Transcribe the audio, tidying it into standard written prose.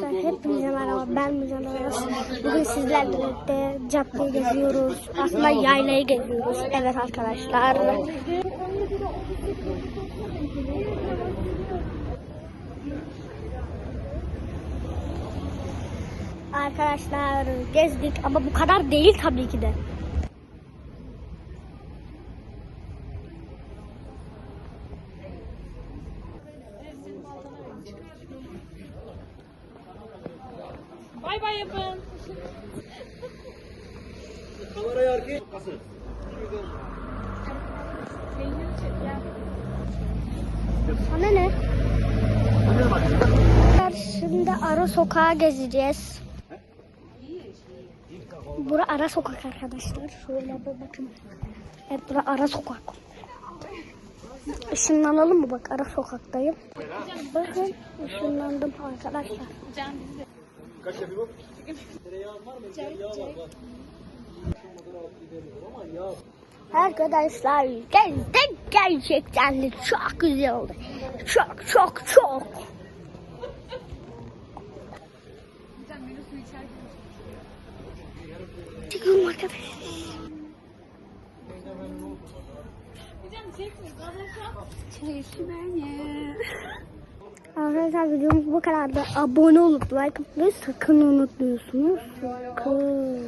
Arkadaşlar hepinize merhaba, ben Mücan Aras. Bugün sizlerle birlikte caddeyi geziyoruz. Aslında yaylayı geziyoruz. Evet arkadaşlar. Arkadaşlar gezdik ama bu kadar değil tabii ki de. Bay bay yapın. Kamerayı arkaya basın. Sana ne? Şimdi ara sokağa gezeceğiz. Bura ara sokak arkadaşlar. Şöyle bir bakın. Evet, bura ara sokak. Işınlanalım mı? Bak, ara sokaktayım. Bakın, ışınlandım arkadaşlar. Kaç yapıyor bu? Tereyağı var mı? Tereyağı var bak. Arkadaşlar gezdik, gerçekten de çok güzel oldu. Çok. Çıkıyorum arkadaşlar. Arkadaşlar videomuz bu kadar da abone olup like atmayı sakın unutmuyorsunuz. Sakın.